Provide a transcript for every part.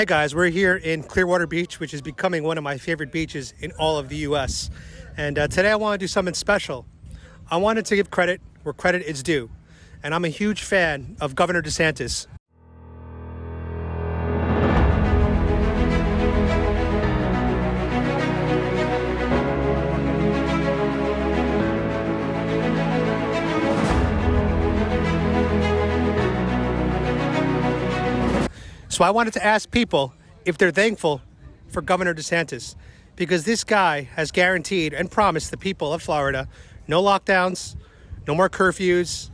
Hey guys, we're here in Clearwater Beach, which is becoming one of my favorite beaches in all of the US. And today I want to do something special. I wanted to give credit where credit is due. And I'm a huge fan of Governor DeSantis. So I wanted to ask people if they're thankful for Governor DeSantis, because this guy has guaranteed and promised the people of Florida no lockdowns, no more curfews,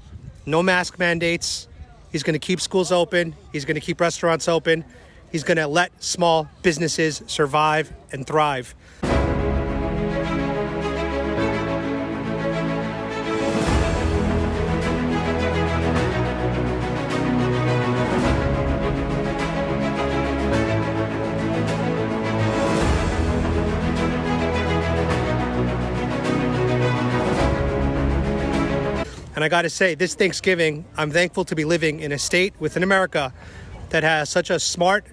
no mask mandates. He's going to keep schools open. He's going to keep restaurants open. He's going to let small businesses survive and thrive. And I got to say, this Thanksgiving, I'm thankful to be living in a state within America that has such a smart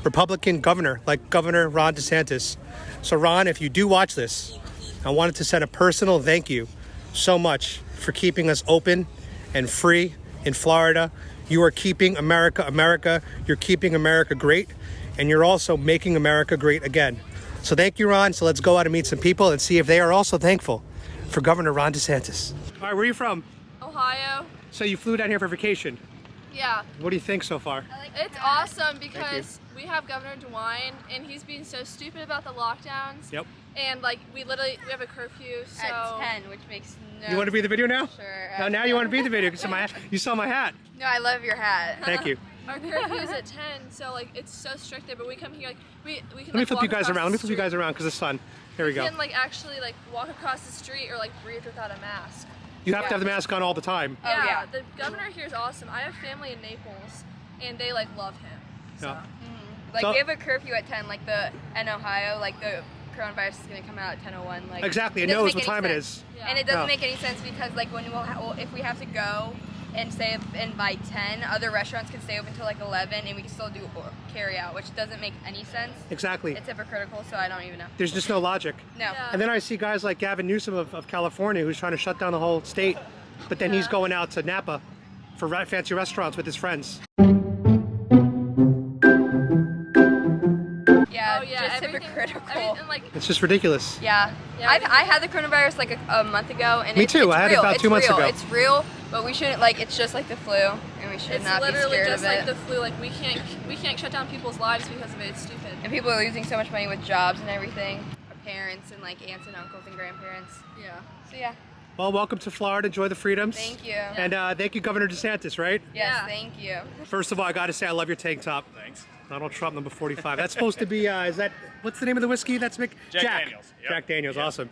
Republican governor like Governor Ron DeSantis. So Ron, if you do watch this, I wanted to send a personal thank you so much for keeping us open and free in Florida. You are keeping America, America. You're keeping America great. And you're also making America great again. So thank you, Ron. So let's go out and meet some people and see if they are also thankful for Governor Ron DeSantis. All right, where are you from? Ohio. So you flew down here for vacation. Yeah. What do you think so far? It's awesome because we have Governor DeWine and he's being so stupid about the lockdowns. Yep. And like we have a curfew, so at 10, which makes no. You want to be in the video now? Sure. Now you want to be in the video because you saw my hat. No, I love your hat. Thank you. Our curfew is at 10, so like it's so strict there. But we come here like we can. Let me flip you guys around. Let me flip you guys around because it's fun. Here we go. You can like actually like walk across the street or like breathe without a mask. You have to have the mask on all the time. Oh yeah, the governor here is awesome. I have family in Naples, and they like love him. So. Yeah. Like So- we have a curfew at 10, like in Ohio, like the coronavirus is gonna come out at 10:01. Like Exactly. It doesn't knows make what any time it sense. is. Yeah. And it doesn't No. make any sense because like if we have to go and by 10, other restaurants can stay open until like 11, and we can still do carry out, which doesn't make any sense. Exactly. It's hypocritical, so I don't even know. There's just no logic. No. Yeah. And then I see guys like Gavin Newsom of California who's trying to shut down the whole state, but then he's going out to Napa for fancy restaurants with his friends. Yeah, Oh yeah, just everything, hypocritical. everything, like It's just ridiculous. Yeah, Yeah, I had the coronavirus like a month ago, and Me it's too, I had it real. about It's 2 months real. ago. It's real, but we shouldn't it's just like the flu, and we should it's not be literally scared just of it. like the flu. Like we can't shut down people's lives because of it. It's stupid. And people are losing so much money with jobs and everything. Our parents and like aunts and uncles and grandparents. Yeah. So yeah, Well, welcome to Florida. Enjoy the freedoms. thank you. And thank you, Governor DeSantis, right? Yes, Yeah. thank you. First of all, I got to say I love your tank top. Thanks. Donald Trump, number 45. That's supposed to be, what's the name of the whiskey? That's Jack Daniels. Yep. Jack Daniels, Yep. awesome.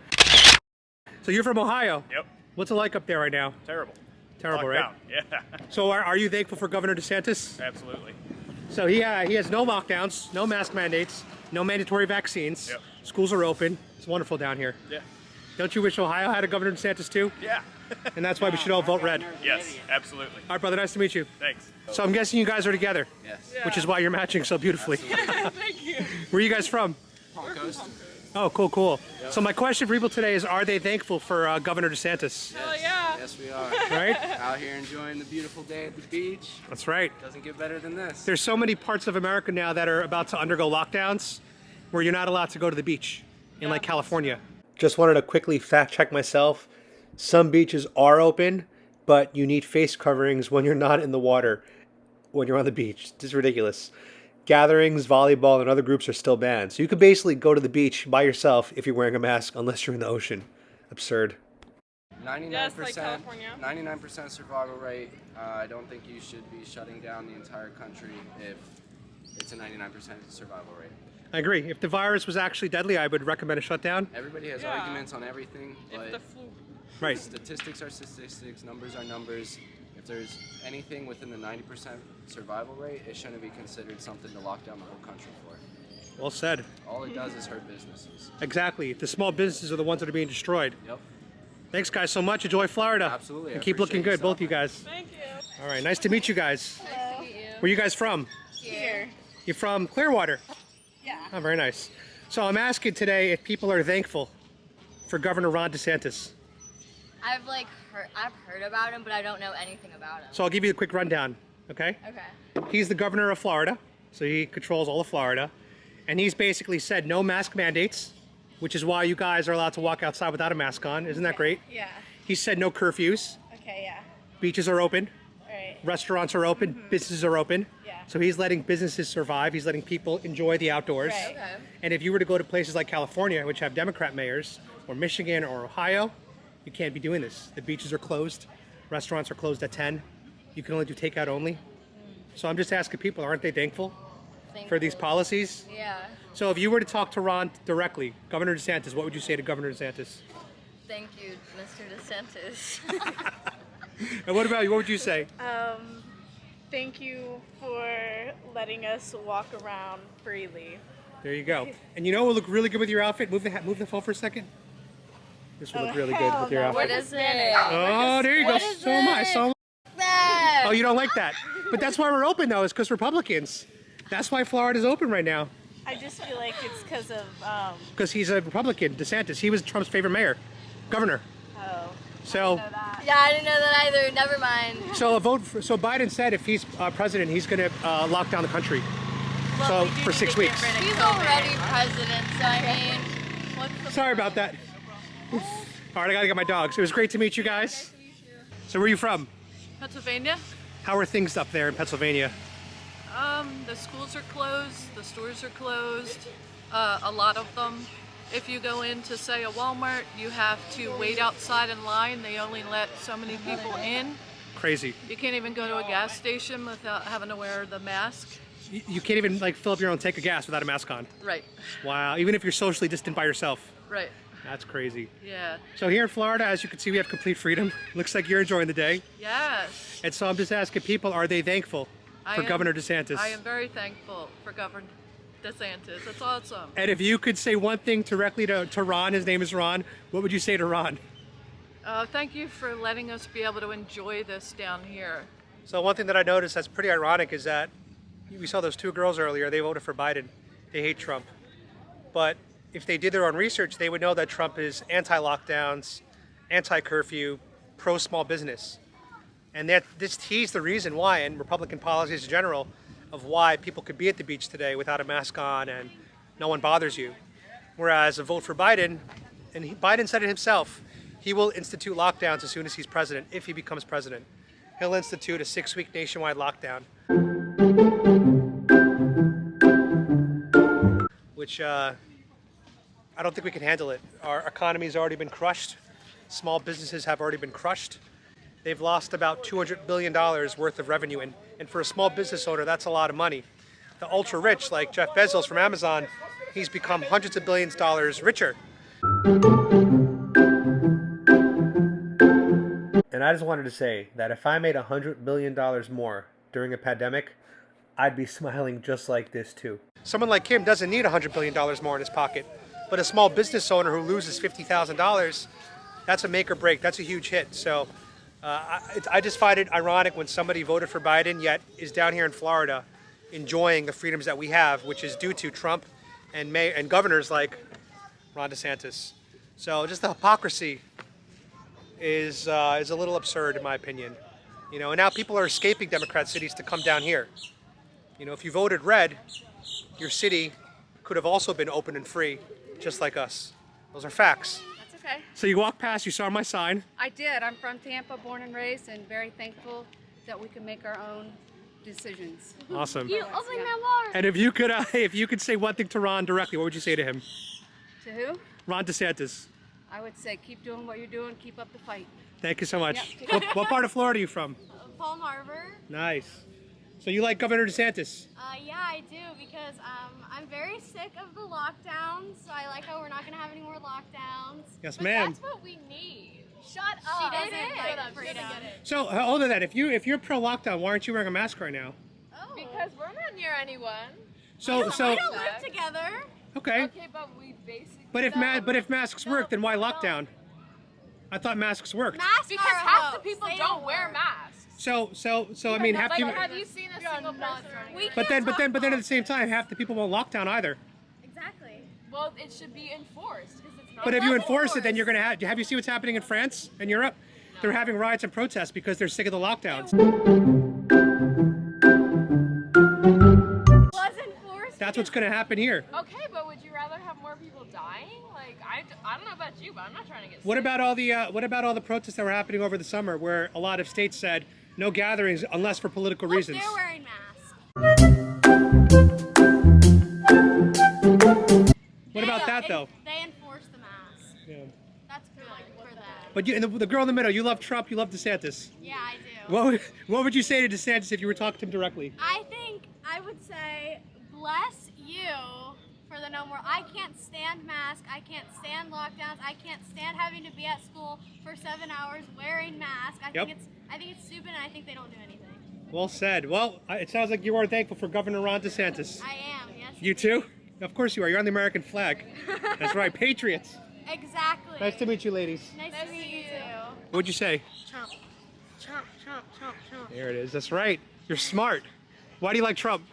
So you're from Ohio. Yep. What's it like up there right now? Terrible. Terrible, Locked right? down. Yeah. So are you thankful for Governor DeSantis? Absolutely. So he has no lockdowns, no mask mandates, no mandatory vaccines. Yep. Schools are open. It's wonderful down here. Yeah. Don't you wish Ohio had a Governor DeSantis too? Yeah. And that's why we should all vote red. Yes. Absolutely. All right, brother, nice to meet you. Thanks. So I'm guessing you guys are together. Yes. Which is why you're matching so beautifully. Thank you. Where are you guys from? Palm Coast. Oh, cool, cool. So my question for people today is, are they thankful for Governor DeSantis? Oh yeah. Yes, we are. Right? Out here enjoying the beautiful day at the beach. That's right. Doesn't get better than this. There's so many parts of America now that are about to undergo lockdowns where you're not allowed to go to the beach in like California. Just wanted to quickly fact check myself. Some beaches are open, but you need face coverings when you're not in the water, when you're on the beach. This is ridiculous. Gatherings, volleyball, and other groups are still banned. So you could basically go to the beach by yourself if you're wearing a mask, unless you're in the ocean. Absurd. 99%, Yes, like California. 99% survival rate. I don't think you should be shutting down the entire country if it's a 99% survival rate. I agree. If the virus was actually deadly, I would recommend a shutdown. Everybody has Yeah. arguments on everything, but Right. statistics are statistics, numbers are numbers. If there's anything within the 90% survival rate, it shouldn't be considered something to lock down the whole country for. Well said. All it does is hurt businesses. Exactly. The small businesses are the ones that are being destroyed. Yep. Thanks, guys, so much. Enjoy Florida. Absolutely. And I keep looking appreciate good, both you you guys. Thank you. All right. Nice to meet you guys. Nice to meet you. Where are you guys from? Here. You're from Clearwater? Yeah. Oh, very nice. So I'm asking today if people are thankful for Governor Ron DeSantis. I've heard about him, but I don't know anything about him. So I'll give you a quick rundown, okay? Okay. He's the governor of Florida, so he controls all of Florida. And he's basically said no mask mandates, which is why you guys are allowed to walk outside without a mask on. Isn't that great? Yeah. He said no curfews. Okay, yeah. Beaches are open. Right. Restaurants are open. Businesses are open. Yeah. So he's letting businesses survive. He's letting people enjoy the outdoors. Right. Okay. And if you were to go to places like California, which have Democrat mayors, or Michigan or Ohio, you can't be doing this. The beaches are closed. Restaurants are closed at 10. You can only do takeout only. So I'm just asking people, aren't they thankful for these policies? Yeah. So if you were to talk to Ron directly, Governor DeSantis, what would you say to Governor DeSantis? Thank you, Mr. DeSantis. And what about you? What would you say? Thank you for letting us walk around freely. There you go. And you know what would look really good with your outfit? Move the phone for a second. This would look really good with your outfit. What is it? Oh, there you go. What is So am I. it? So am That? Oh, you don't like that? But that's why we're open, though, is because Republicans. That's why Florida's open right now. I just feel like it's because of, Because he's a Republican, DeSantis. He was Trump's favorite mayor, governor. oh, So, Yeah, I didn't know that either. Never mind. so so Biden said if he's president, he's going to lock down the country. So we do for need 6 to get weeks. rid of He's COVID. already president, so I mean, what's the Sorry about that. All right, I got to get my dogs. It was great to meet you guys. So where are you from? Pennsylvania. How are things up there in Pennsylvania? The schools are closed, the stores are closed, a lot of them. If you go into, say, a Walmart, you have to wait outside in line. They only let so many people in. Crazy. You can't even go to a gas station without having to wear the mask. You can't even like fill up your own tank of gas without a mask on. Right, Wow, even if you're socially distant by yourself. right, That's crazy. yeah. So here in Florida, as you can see, we have complete freedom. Looks like you're enjoying the day. Yes. And so I'm just asking people, are they thankful for Governor DeSantis? I am very thankful for Governor DeSantis. It's awesome. And if you could say one thing directly to Ron, his name is Ron, what would you say to Ron? Thank you for letting us be able to enjoy this down here. So one thing that I noticed that's pretty ironic is that we saw those two girls earlier, they voted for Biden. They hate Trump. But if they did their own research, they would know that Trump is anti-lockdowns, anti-curfew, pro-small business. And he's the reason why, and Republican policies in general, of why people could be at the beach today without a mask on and no one bothers you. Whereas a vote for Biden, and Biden said it himself, he will institute lockdowns as soon as he's president, if he becomes president. He'll institute a 6-week nationwide lockdown. Which I don't think we can handle it. Our economy's already been crushed. Small businesses have already been crushed. They've lost about $200 billion worth of revenue. And for a small business owner, that's a lot of money. The ultra rich, like Jeff Bezos from Amazon, he's become hundreds of billions of dollars richer. And I just wanted to say that if I made $100 million more during a pandemic, I'd be smiling just like this too. Someone like him doesn't need $100 billion more in his pocket, but a small business owner who loses $50,000, that's a make or break. That's a huge hit. So I just find it ironic when somebody voted for Biden yet is down here in Florida enjoying the freedoms that we have, which is due to Trump and governors like Ron DeSantis. So just the hypocrisy is a little absurd in my opinion. You know, and now people are escaping Democrat cities to come down here. You know, if you voted red, your city could have also been open and free, just like us. Those are facts. That's okay. So you walked past, you saw my sign. I did. I'm from Tampa, born and raised, and very thankful that we can make our own decisions. Awesome. You open that water. And if you could say one thing to Ron directly, what would you say to him? To who? Ron DeSantis. I would say keep doing what you're doing, keep up the fight. Thank you so much. Yeah. What part of Florida are you from? Palm Harbor? Nice. So you like Governor DeSantis? Yeah, I do because I'm very sick of the lockdowns. So I like how we're not gonna have any more lockdowns. Yes, But ma'am. That's what we need. Shut up. She doesn't like freedom. So other than that, if you're pro lockdown, why aren't you wearing a mask right now? Oh. Because we're not near anyone. So We don't live together. okay. Okay, but we basically. But if masks work, then why lockdown? I thought masks worked. Masks Because are half the hoax. people They don't wear work. masks. So I mean, half people. Have you seen a single person? But then at the same time, half the people won't lock down either. Exactly. Well, it should be enforced because it's not. But if you enforce it, then you're going to have you see what's happening in France and Europe? They're having riots and protests because they're sick of the lockdowns. Was enforced. That's what's going to happen here. Okay, but would you rather have more people dying? Like I don't know about you, but I'm not trying to get. What sick. about all the protests that were happening over the summer, where a lot of states said no gatherings unless for political reasons? They're wearing masks. What about that though? They enforce the mask. Yeah. That's good for them. But you, and the girl in the middle, you love Trump, you love DeSantis. Yeah, I do. What would you say to DeSantis if you were talking to him directly? I think I would say, bless you for the no more. I can't stand masks. I can't stand lockdowns. I can't stand having to be at school for 7 hours wearing masks. I think it's stupid, and I think they don't do anything. Well said. Well, it sounds like you are thankful for Governor Ron DeSantis. I am, yes. You too? Of course you are. You're on the American flag. That's right. Patriots. Exactly. Nice to meet you, ladies. Nice to meet you too. What'd you say? Trump. Trump, Trump, Trump, Trump. There it is. That's right. You're smart. Why do you like Trump?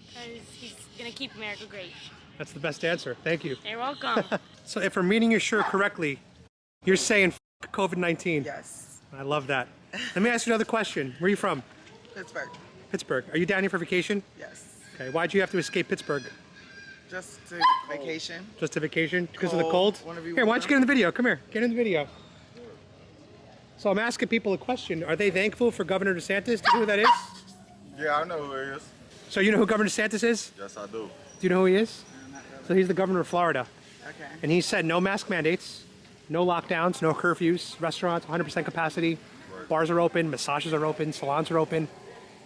Because he's going to keep America great. That's the best answer. Thank you. You're welcome. So if I'm reading your shirt correctly, you're saying F COVID-19. Yes. I love that. Let me ask you another question. Where are you from? Pittsburgh. Pittsburgh. Are you down here for vacation? Yes. Okay. Why'd you have to escape Pittsburgh? Just to vacation. Just a vacation? Because of the cold? Wanna be Here, why don't you warm? get in the video? Come here. Get in the video. So I'm asking people a question. Are they thankful for Governor DeSantis? Do you know who that is? Yeah, I know who he is. So you know who Governor DeSantis is? Yes, I do. Do you know who he is? So he's the governor of Florida. Okay. And he said no mask mandates, no lockdowns, no curfews, restaurants 100% capacity, bars are open, massages are open, salons are open.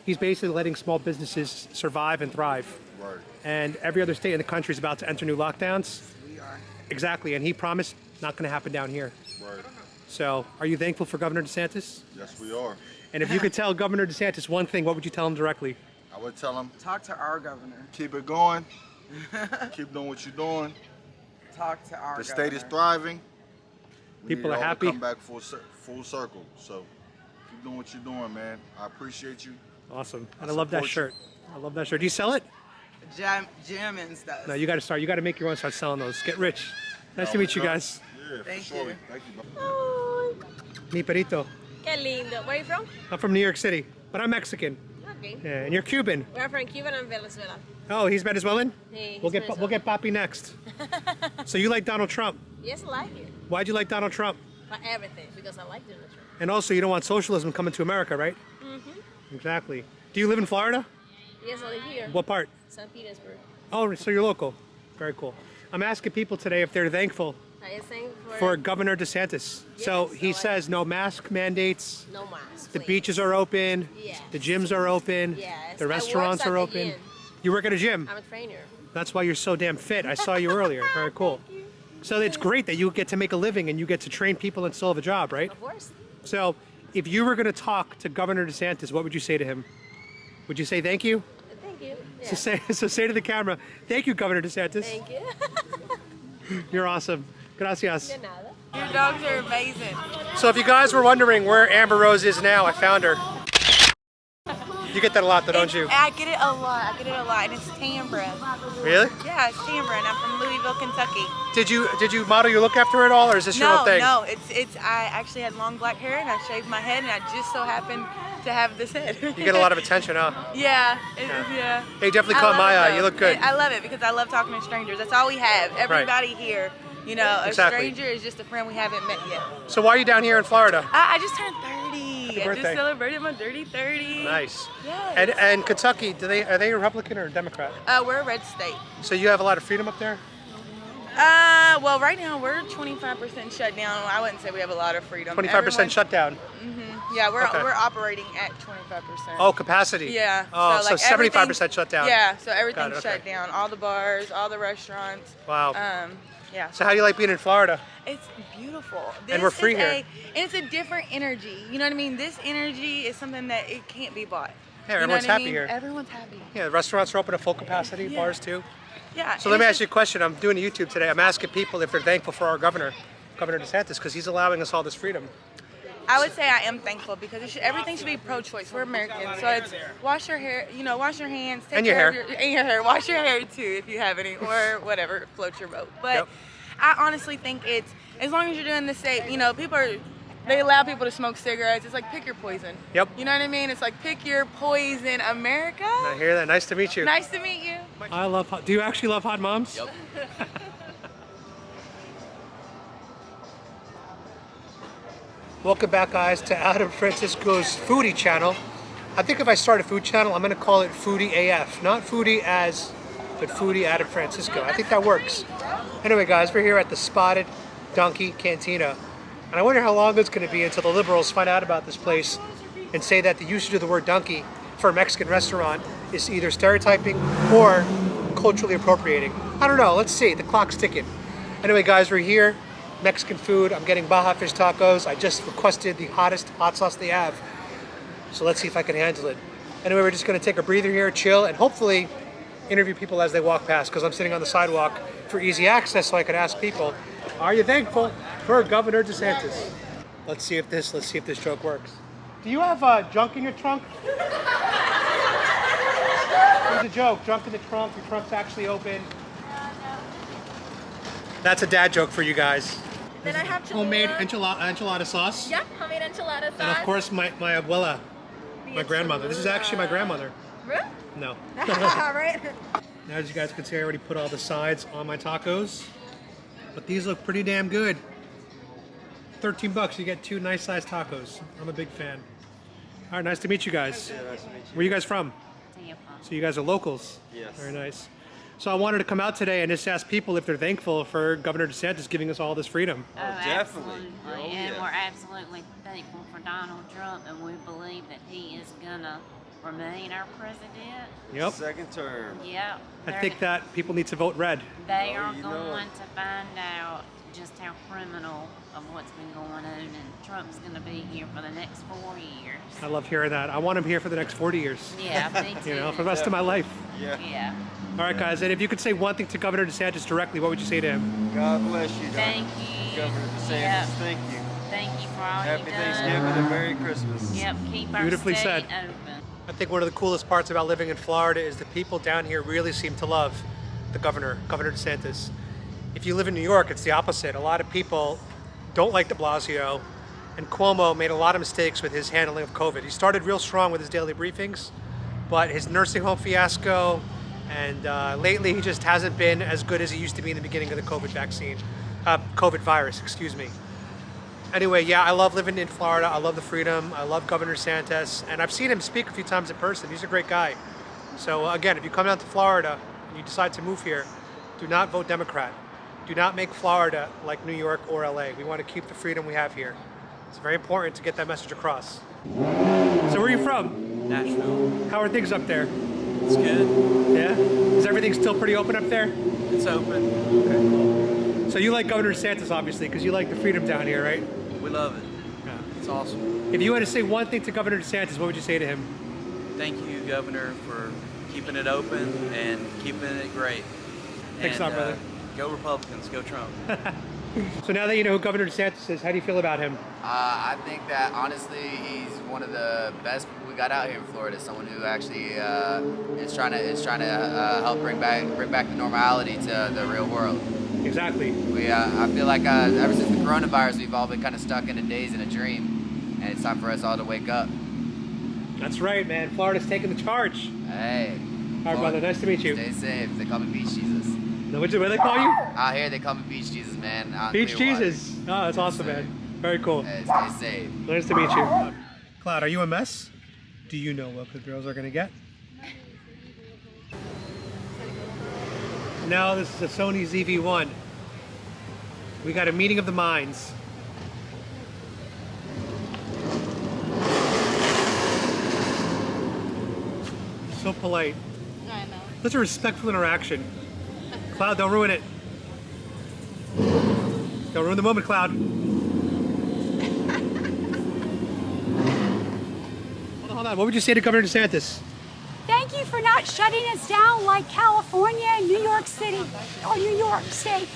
He's basically letting small businesses survive and thrive. Right. And every other state in the country is about to enter new lockdowns. We are. Exactly, and he promised not going to happen down here. Right. So are you thankful for Governor DeSantis? Yes, we are. And if you could tell Governor DeSantis one thing, what would you tell him directly? I would tell him, Talk to our governor. keep it going. Keep doing what you're doing. Talk to our The governor. state is thriving. We People need are it all happy. to come back full circle. So keep doing what you're doing, man. I appreciate you. Awesome. And I love that support shirt. I love that shirt. Do you sell it? Jammins does. No, you got to start. You got to make your own, start selling those. Get rich. Nice to meet you guys. Yeah, Thank for sure. you. Thank you, bro. Mi perito. Qué lindo. Where are you from? I'm from New York City, but I'm Mexican. Okay. Yeah, and you're Cuban. We're from Cuba and Venezuela. Oh, he's Venezuelan? Sí, We'll he's get Papi next. So you like Donald Trump? Yes, I like it. Why'd you like Donald Trump? For everything, because I like Donald Trump. And also, you don't want socialism coming to America, right? Mm-hmm. Exactly. Do you live in Florida? Yes, I live here. What part? St. Petersburg. Oh, so you're local. Very cool. I'm asking people today if they're thankful I am saying for Governor DeSantis. So Yes, he I- says no mask mandates. no mask. The please. beaches are open. Yes. The gyms are open. Yes. The I work restaurants at are the open. gym. You work at a gym. I'm a trainer. That's why you're so damn fit. I saw you earlier. Very cool. So it's great that you get to make a living and you get to train people and still have a job, right? Of course. So if you were going to talk to Governor DeSantis, what would you say to him? Would you say thank you? Thank you. Yeah. So say to the camera, thank you, Governor DeSantis. Thank you. You're awesome. Gracias. De nada. Your dogs are amazing. So if you guys were wondering where Amber Rose is now, I found her. You get that a lot though, don't you? I get it a lot. And it's Tambra. Really? Yeah, it's Tambra, and I'm from Louisville, Kentucky. Did you model your look after it all, or is this your own thing? No, it's. I actually had long black hair, and I shaved my head, and I just so happened to have this head. You get a lot of attention, huh? Yeah, Yeah. Hey, definitely I caught love my it, eye. though. You look good. I love it because I love talking to strangers. That's all we have. Everybody here, you know, a Exactly. stranger is just a friend we haven't met yet. So why are you down here in Florida? I just turned 30. Happy I birthday. just celebrated my dirty 30. Nice. Yes. And Kentucky, are they Republican or Democrat? We're a red state. So you have a lot of freedom up there? Well, right now we're 25% shut down. I wouldn't say we have a lot of freedom. 25% shutdown. Yeah, we're Okay. we're operating at 25%. Oh, capacity. Yeah. Oh, so like 75% shut down. Yeah, so everything's Got it, okay. shut down. All the bars, all the restaurants. Wow. Yeah. So how do you like being in Florida? It's beautiful. And we're free is here. And it's a different energy. You know what I mean? This energy is something that it can't be bought. Yeah, You know everyone's what I happy mean? here. Everyone's happy. Yeah, the restaurants are open at full capacity, Yeah. bars too. Yeah. So let me ask you a question. I'm doing a YouTube today. I'm asking people if they're thankful for our Governor DeSantis, because he's allowing us all this freedom. I would say I am thankful because everything should be pro-choice. We're Americans, so it's wash your hair, wash your hands, take And your care hair. of your hair. Wash your hair too if you have any, or whatever floats your boat. But Yep. I honestly think it's as long as you're doing the safe. They allow people to smoke cigarettes. It's like pick your poison. Yep. You know what I mean? It's like pick your poison, America. I hear that. Nice to meet you. Nice to meet you. I love hot. Do you actually love hot moms? Yep. Welcome back, guys, to Adam Francisco's foodie channel. I think if I start a food channel, I'm going to call it Foodie AF. Not Foodie as, but Foodie Adam Francisco. I think that works. Anyway, guys, we're here at the Spotted Donkey Cantina. And I wonder how long it's going to be until the liberals find out about this place and say that the usage of the word donkey for a Mexican restaurant is either stereotyping or culturally appropriating. I don't know. Let's see. The clock's ticking. Anyway, guys, we're here. Mexican food. I'm getting Baja fish tacos. I just requested the hottest hot sauce they have. So let's see if I can handle it. Anyway, we're just going to take a breather here, chill, and hopefully interview people as they walk past, because I'm sitting on the sidewalk for easy access so I can ask people, are you thankful for Governor DeSantis? Let's see if this joke works. Do you have junk in your trunk? Here's a joke. Junk in the trunk. Your trunk's actually open. That's a dad joke for you guys. Then I have homemade enchilada sauce. Yep, homemade enchilada sauce. And of course my abuela, my grandmother. This is actually my grandmother. Really? No. Right. Now, as you guys can see, I already put all the sides on my tacos. But these look pretty damn good. $13, you get 2 nice sized tacos. I'm a big fan. All right, nice to meet you guys. Yeah, nice to meet you. Where are you guys from? Tampa. So you guys are locals? Yes. Very nice. So I wanted to come out today and just ask people if they're thankful for Governor DeSantis giving us all this freedom. Oh, definitely. Absolutely. And we're absolutely thankful for Donald Trump, and we believe that he is gonna remain our president. Yep. Second term. Yeah. I think that people need to vote red. They are going to find out just how criminal of what's been going on, and Trump's gonna be here for the next 4 years. I love hearing that. I want him here for the next 40 years. Yeah, me too. You know, for the rest of my life. Yeah. All right, guys, and if you could say one thing to Governor DeSantis directly, what would you say to him? God bless you, Thank you. Governor DeSantis. Yep. Thank you. Thank you for all Happy you've done. Thanksgiving and Merry Christmas. Yep, keep our Beautifully state said. open. I think one of the coolest parts about living in Florida is the people down here really seem to love the Governor DeSantis. If you live in New York, it's the opposite. A lot of people don't like de Blasio, and Cuomo made a lot of mistakes with his handling of COVID. He started real strong with his daily briefings, but his nursing home fiasco, and lately he just hasn't been as good as he used to be in the beginning of the COVID virus, excuse me. Anyway, yeah, I love living in Florida. I love the freedom. I love Governor DeSantis, and I've seen him speak a few times in person. He's a great guy. So again, if you come down to Florida and you decide to move here, do not vote Democrat. Do not make Florida like New York or LA. We want to keep the freedom we have here. It's very important to get that message across. So where are you from? Nashville. How are things up there? It's good. Yeah? Is everything still pretty open up there? It's open. Okay, cool. So you like Governor DeSantis, obviously, because you like the freedom down here, right? We love it. Yeah. It's awesome. If you had to say one thing to Governor DeSantis, what would you say to him? Thank you, Governor, for keeping it open and keeping it great. Thanks a lot, brother. Go Republicans, go Trump. So now that you know who Governor DeSantis is, how do you feel about him? I think that honestly, he's one of the best people we got out here in Florida. Someone who actually is trying to help bring back the normality to the real world. Exactly. I feel like ever since the coronavirus, we've all been kind of stuck in a daze and a dream, and it's time for us all to wake up. That's right, man. Florida's taking the charge. Hey. All right, brother. Nice to meet you. Stay safe. They call me Beach Jesus. No, what do they call you? Out here, they call me Beach Jesus, man. Beach Clearwater. Jesus. Oh, that's awesome, man. Very cool. Hey, stay safe. Nice to meet you. Cloud, are you a mess? Do you know what the girls are going to get? Now this is a Sony ZV-1. We got a meeting of the minds. So polite. I know. Such a respectful interaction. Cloud, don't ruin it. Don't ruin the moment, Cloud. Hold on. What would you say to Governor DeSantis? Thank you for not shutting us down like California and New York City or New York State.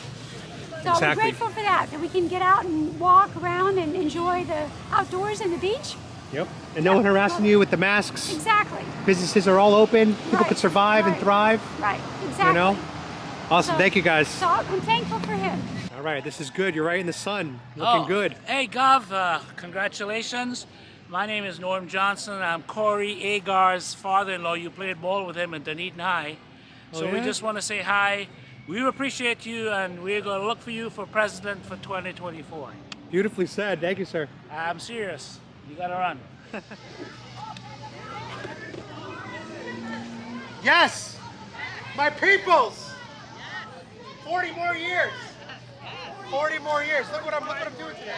So Exactly. we're grateful for that we can get out and walk around and enjoy the outdoors and the beach. Yep. And no one harassing you with the masks. Exactly. Businesses are all open. People Right, could survive and right, thrive. Right, exactly. You know? Awesome. So- Thank you, guys. So I'm thankful for him. All right. This is good. You're right in the sun. Looking good. Hey, Gov, congratulations. My name is Norm Johnson. I'm Corey Agar's father-in-law. You played ball with him at Dunedin High. So Oh, we yeah? just want to say hi. We appreciate you, and we're going to look for you for president for 2024. Beautifully said. Thank you, sir. I'm serious. You got to run. Yes, my peoples. 40 more years. 40 more years. Look what I'm doing today.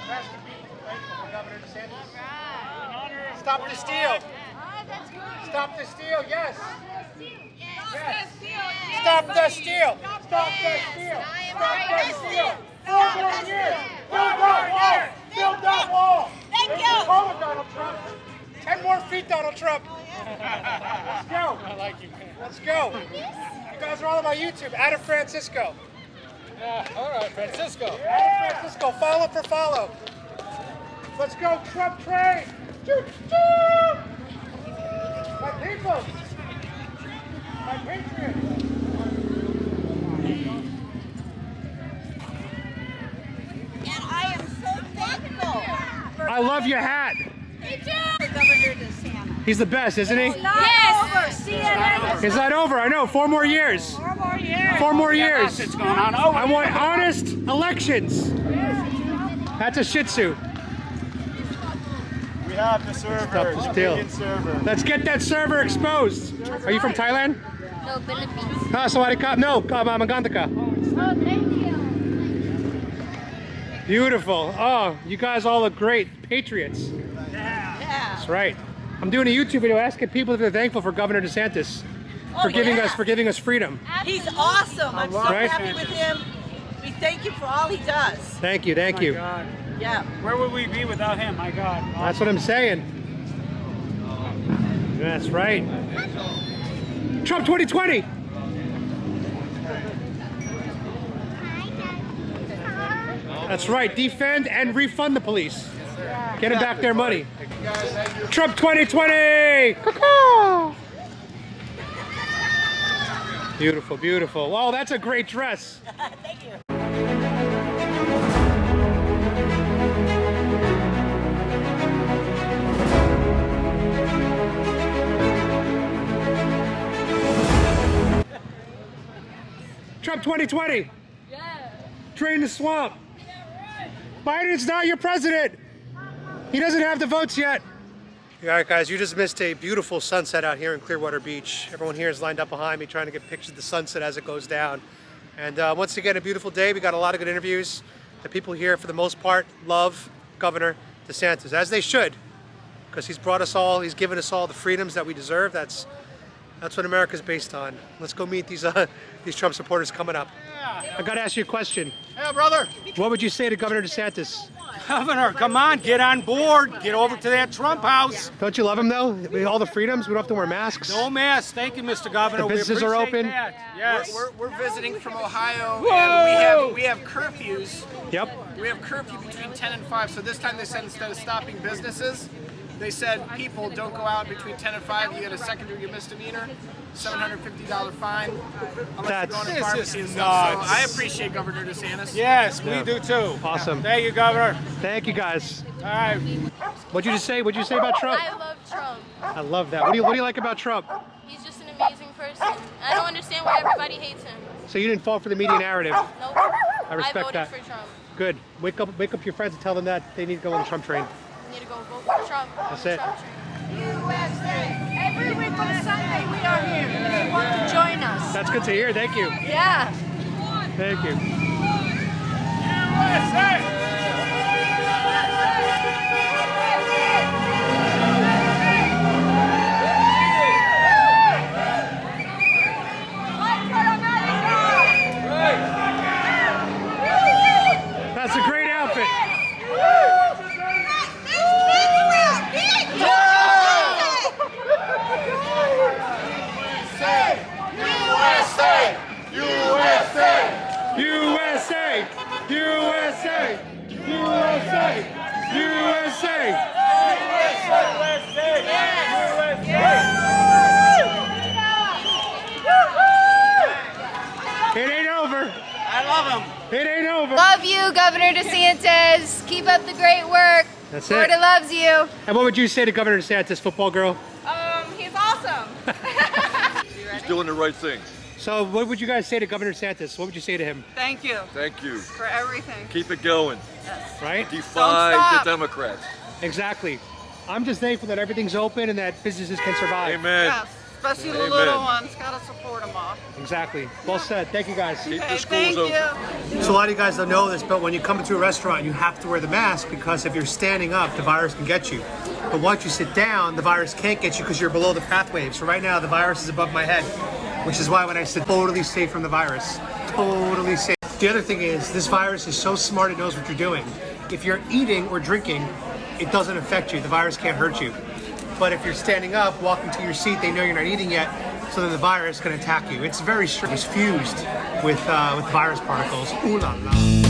Master Beat, thankful for Governor DeSantis. Stop the steal. Stop the steal. Yes. Yes. Stop the steal. Stop the steal. Stop the steal. 4 more years. Build that wall. Build that wall. Thank you. Call it, Donald Trump. 10 more feet, Donald Trump. Let's go. I like you, man. Let's go. You guys are all on my YouTube. Adam Francisco. All right, Francisco. Adam Francisco. Follow for follow. Let's go, Trump train. Choo choo. My people. My patriots. And I am so thankful. I love your hat. Me too. Governor DeSantis. He's the best, isn't he? Yes. CNN. It's not over. I know. 4 more years. 4 more years. 4 more years. It's going on. Oh, I want honest elections. That's a Shih Tzu. We have the server. Stop the steal. Vegan server. Let's get that server exposed. Are you from Thailand? No, Philippines. Ah, Sawadee Krap. No, Magandaka. Oh, thank you. Beautiful. Oh, you guys all look great. Patriots. That's right. I'm doing a YouTube video asking people if they're thankful for Governor DeSantis for giving us freedom. He's awesome. I'm so Right? happy with him. We thank you for all he does. Thank you, thank you. God. Yeah. Where would we be without him? My God. That's what I'm saying. That's right. Trump 2020. That's right. Defend and refund the police. Get them back their money. Trump 2020. Caw-caw. Beautiful, beautiful. Wow, that's a great dress. Thank you. Trump 2020. Drain the swamp. Biden's not your president. He doesn't have the votes yet. All right, guys, you just missed a beautiful sunset out here in Clearwater Beach. Everyone here is lined up behind me trying to get pictures of the sunset as it goes down. And once again, a beautiful day. We got a lot of good interviews. The people here, for the most part, love Governor DeSantis, as they should, because he's brought us all, he's given us all the freedoms that we deserve. That's what America's based on. Let's go meet these Trump supporters coming up. I got to ask you a question. Yeah, brother. What would you say to Governor DeSantis? Governor, come on, get on board. Get over to that Trump house. Don't you love him though? All the freedoms, we don't have to wear masks. No masks. Thank you, Mr. Governor. The businesses are open. Yes. We're visiting from Ohio, Whoa! and we have curfews. Yep. We have curfew between 10 and 5. So this time they said instead of stopping businesses, they said people don't go out between 10 and 5. You get a second-degree misdemeanor, $750 fine. This is So nuts. I appreciate Governor DeSantis. Yes, Yeah. we do too. Awesome. Thank you, Governor. Thank you, guys. All right. What'd you just say? What'd you say about Trump? I love Trump. I love that. What do you like about Trump? He's just an amazing person. I don't understand why everybody hates him. So you didn't fall for the media narrative. Nope. I respect voted that. for Trump. Good. Wake up your friends and tell them that they need to go on the Trump train. You need to go vote for Trump. That's it. USA. Every week on Sunday we are here. If you want to join us. That's good to hear. Thank you. Yeah. Thank you. That's a great outfit. USA! USA! USA! love him. It ain't over. Love you, Governor DeSantis. Keep up the great work. That's Florida it. loves you. And what would you say to Governor DeSantis, football girl? He's awesome. He's doing the right thing. So what would you guys say to Governor DeSantis? What would you say to him? Thank you Thank you. for everything. Keep it going. Right? Defy the Democrats. Exactly. I'm just thankful that everything's open and that businesses can survive. Amen. Yes, especially the Amen. little ones. Gotta support them all. Exactly. Well said. Thank you guys. Keep the Okay, schools thank open. you. So a lot of you guys don't know this, but when you come into a restaurant, you have to wear the mask because if you're standing up, the virus can get you. But once you sit down, the virus can't get you because you're below the path wave. So right now, the virus is above my head, which is why when I said totally safe from the virus, totally safe. The other thing is, this virus is so smart, it knows what you're doing. If you're eating or drinking, it doesn't affect you. The virus can't hurt you. But if you're standing up, walking to your seat, they know you're not eating yet, so then the virus can attack you. It's very strange. It's fused with virus particles. Ooh la la.